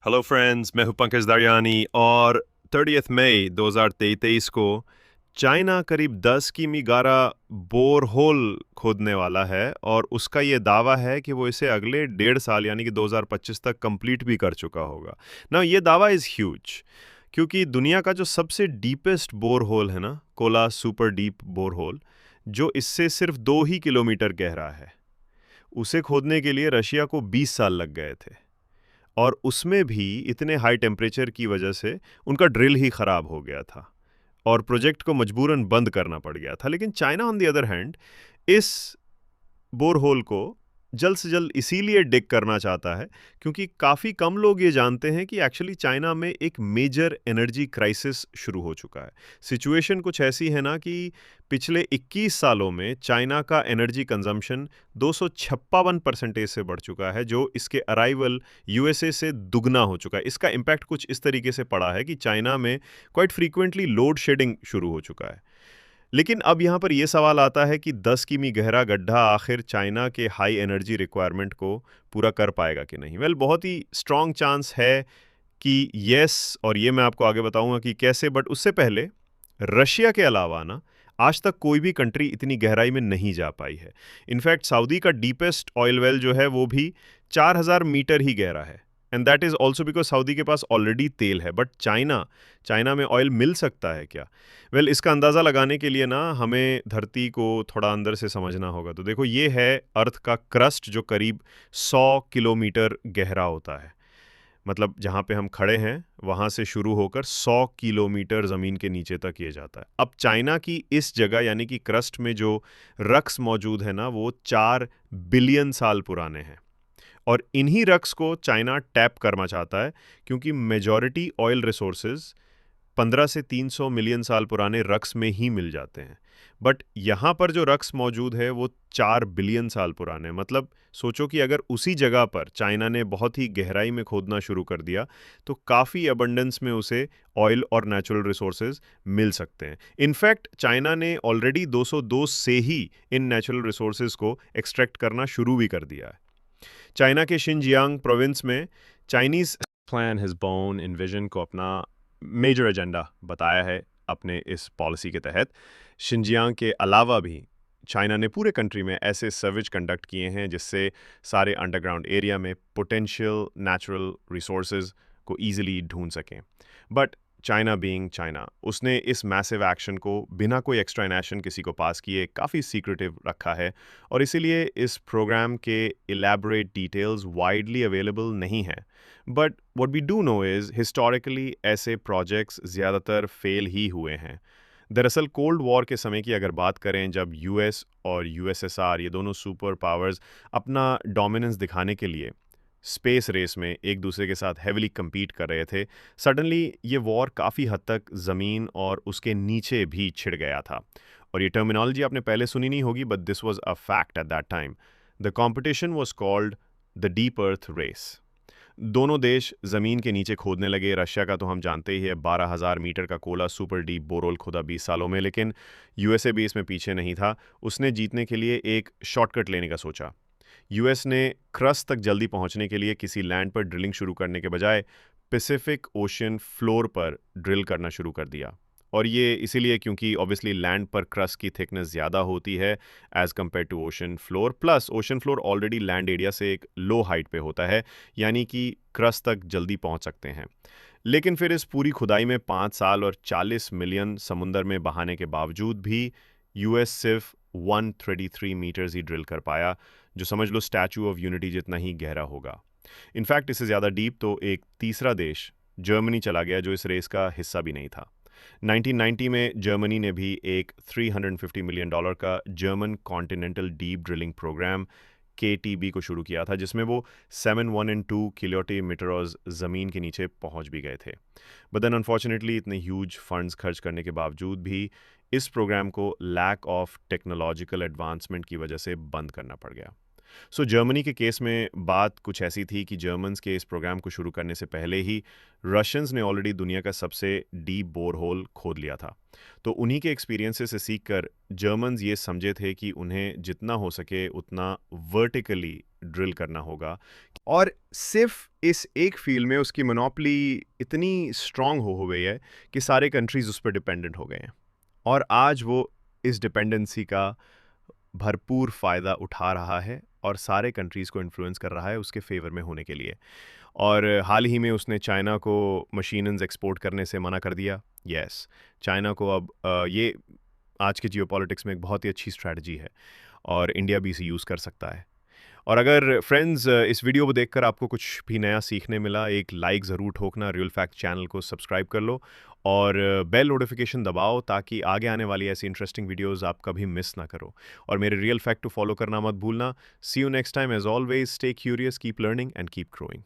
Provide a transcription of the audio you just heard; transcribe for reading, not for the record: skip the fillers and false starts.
Hello friends, मैं हूं पंकज दरियानी और 30 मई 2023 को चाइना करीब 10 किमी गहरा बोरहोल खोदने वाला है और उसका ये दावा है कि वो इसे अगले 1.5 साल यानी कि 2025 तक कंप्लीट भी कर चुका होगा। ना ये दावा इज़ ह्यूज क्योंकि दुनिया का जो सबसे डीपेस्ट बोरहोल है ना, कोला सुपर डीप बोरहोल, जो इससे सिर्फ 2 ही किलोमीटर गहरा है, उसे खोदने के लिए रशिया को 20 साल लग गए थे। और उसमें भी इतने हाई टेम्परेचर की वजह से उनका ड्रिल ही ख़राब हो गया था और प्रोजेक्ट को मजबूरन बंद करना पड़ गया था। लेकिन China on the other hand इस बोरहोल को जल्द से जल्द इसीलिए डिग करना चाहता है क्योंकि काफ़ी कम लोग ये जानते हैं कि एक्चुअली चाइना में एक मेजर एनर्जी क्राइसिस शुरू हो चुका है। सिचुएशन कुछ ऐसी है ना कि पिछले 21 सालों में चाइना का एनर्जी कंजम्पशन 256% से बढ़ चुका है, जो इसके अराइवल यूएसए से दुगना हो चुका है। इसका इम्पैक्ट कुछ इस तरीके से पड़ा है कि चाइना में क्वाइट फ्रीक्वेंटली लोड शेडिंग शुरू हो चुका है। लेकिन अब यहाँ पर यह सवाल आता है कि 10 किमी गहरा गड्ढा आखिर चाइना के हाई एनर्जी रिक्वायरमेंट को पूरा कर पाएगा कि नहीं। बहुत ही स्ट्रॉन्ग चांस है कि यस, और ये मैं आपको आगे बताऊंगा कि कैसे। बट उससे पहले रशिया के अलावा ना आज तक कोई भी कंट्री इतनी गहराई में नहीं जा पाई है। इनफैक्ट सऊदी का डीपेस्ट ऑयल वेल जो है वो भी 4000 मीटर ही गहरा है, and that is also because Saudi के पास ऑलरेडी तेल है। बट चाइना चाइना में ऑयल मिल सकता है क्या? इसका अंदाज़ा लगाने के लिए ना हमें धरती को थोड़ा अंदर से समझना होगा। तो देखो, ये है अर्थ का क्रस्ट जो करीब 100 किलोमीटर गहरा होता है। मतलब जहाँ पे हम खड़े हैं वहाँ से शुरू होकर 100 किलोमीटर ज़मीन के नीचे तक ये जाता है। अब चाइना की इस जगह यानी कि क्रस्ट में जो रक्स मौजूद है ना, वो 4 बिलियन साल पुराने हैं और इन्हीं रक्स को चाइना टैप करना चाहता है क्योंकि मेजॉरिटी ऑयल रिसोर्सेज 15 से 300 मिलियन साल पुराने रक्स में ही मिल जाते हैं। बट यहाँ पर जो रक्स मौजूद है वो 4 बिलियन साल पुराने। मतलब सोचो कि अगर उसी जगह पर चाइना ने बहुत ही गहराई में खोदना शुरू कर दिया तो काफ़ी अबंडेंस में उसे ऑयल और नेचुरल रिसोर्सेज मिल सकते हैं। इनफैक्ट चाइना ने ऑलरेडी 202 से ही इन नेचुरल रिसोर्सेज को एक्सट्रैक्ट करना शुरू भी कर दिया है। चाइना के शिनजियांग प्रोविंस में चाइनीज प्लान हिज बोन इन विजन को अपना मेजर एजेंडा बताया है अपने इस पॉलिसी के तहत। शिनजियांग के अलावा भी चाइना ने पूरे कंट्री में ऐसे सर्वेज कंडक्ट किए हैं जिससे सारे अंडरग्राउंड एरिया में पोटेंशियल नेचुरल रिसोर्सेज को ईजिली ढूंढ सकें। बट चाइना बीइंग चाइना, उसने इस मैसिव एक्शन को बिना कोई एक्स्ट्रा इनेशन किसी को पास किए काफ़ी सीक्रेटिव रखा है और इसीलिए इस प्रोग्राम के इलेबोरेट डिटेल्स वाइडली अवेलेबल नहीं हैं। But what we do know is historically ऐसे प्रोजेक्ट्स ज़्यादातर फेल ही हुए हैं। दरअसल कोल्ड वॉर के समय की अगर बात करें, जब यूएस और यूएसएसआर ये दोनों सुपर पावर्स अपना डोमिनेंस दिखाने के लिए स्पेस रेस में एक दूसरे के साथ हेविली compete कर रहे थे, सडनली ये वॉर काफ़ी हद तक ज़मीन और उसके नीचे भी छिड़ गया था। और ये टर्मिनोलॉजी आपने पहले सुनी नहीं होगी, but this was a fact at that time. The competition was called the deep earth race. दोनों देश ज़मीन के नीचे खोदने लगे। रशिया का तो हम जानते ही है, 12,000 मीटर का कोला सुपर डीप बोरहोल खोदा 20 सालों में। लेकिन यूएसए भी इसमें पीछे नहीं था। उसने जीतने के लिए एक शॉर्टकट लेने का सोचा। यूएस ने क्रस्ट तक जल्दी पहुंचने के लिए किसी लैंड पर ड्रिलिंग शुरू करने के बजाय पैसिफिक ओशन फ्लोर पर ड्रिल करना शुरू कर दिया। और ये इसीलिए क्योंकि ऑब्वियसली लैंड पर क्रस्ट की थिकनेस ज़्यादा होती है as compare to ocean floor. Plus ocean floor already land area से एक लो हाइट पे होता है, यानी कि क्रस्ट तक जल्दी पहुंच सकते हैं। लेकिन फिर इस पूरी खुदाई में 5 साल और 40 मिलियन समुंदर में बहाने के बावजूद भी यूएस सिर्फ 133 मीटर्स ही ड्रिल कर पाया, जो समझ लो स्टैचू ऑफ यूनिटी जितना ही गहरा होगा। इनफैक्ट इससे ज़्यादा डीप तो एक तीसरा देश जर्मनी चला गया, जो इस रेस का हिस्सा भी नहीं था। 1990 में जर्मनी ने भी एक $350 मिलियन का German continental deep drilling program KTB को शुरू किया था, जिसमें वो 712 किलोमीटर ज़मीन के नीचे पहुंच भी गए थे। बट देन अनफॉर्चुनेटली इतने ह्यूज फंड्स खर्च करने के बावजूद भी इस प्रोग्राम को लैक ऑफ टेक्नोलॉजिकल एडवांसमेंट की वजह से बंद करना पड़ गया। सो जर्मनी के केस में बात कुछ ऐसी थी कि जर्मन्स के इस प्रोग्राम को शुरू करने से पहले ही रशियंस ने ऑलरेडी दुनिया का सबसे डीप बोर होल खोद लिया था। तो उन्हीं के एक्सपीरियंसेस से सीख कर जर्मन्स ये समझे थे कि उन्हें जितना हो सके उतना वर्टिकली ड्रिल करना होगा, और सिर्फ इस एक फील्ड में उसकी मोनोपोली इतनी स्ट्रांग हो गई है कि सारे कंट्रीज उस पर डिपेंडेंट हो गए हैं। और आज वो इस डिपेंडेंसी का भरपूर फ़ायदा उठा रहा है और सारे कंट्रीज़ को इन्फ्लुएंस कर रहा है उसके फ़ेवर में होने के लिए। और हाल ही में उसने चाइना को मशीनन्स एक्सपोर्ट करने से मना कर दिया। येस, चाइना को अब ये आज के जियोपॉलिटिक्स में एक बहुत ही अच्छी स्ट्रैटेजी है और इंडिया भी इसे यूज़ कर सकता है। और अगर फ्रेंड्स इस वीडियो को देखकर आपको कुछ भी नया सीखने मिला, एक लाइक ज़रूर ठोकना, रियल फैक्ट चैनल को सब्सक्राइब कर लो और बेल नोटिफिकेशन दबाओ ताकि आगे आने वाली ऐसी इंटरेस्टिंग वीडियोस आप कभी मिस ना करो। और मेरे रियल फैक्ट को फॉलो करना मत भूलना। See you next time, as always stay curious, keep learning and keep growing.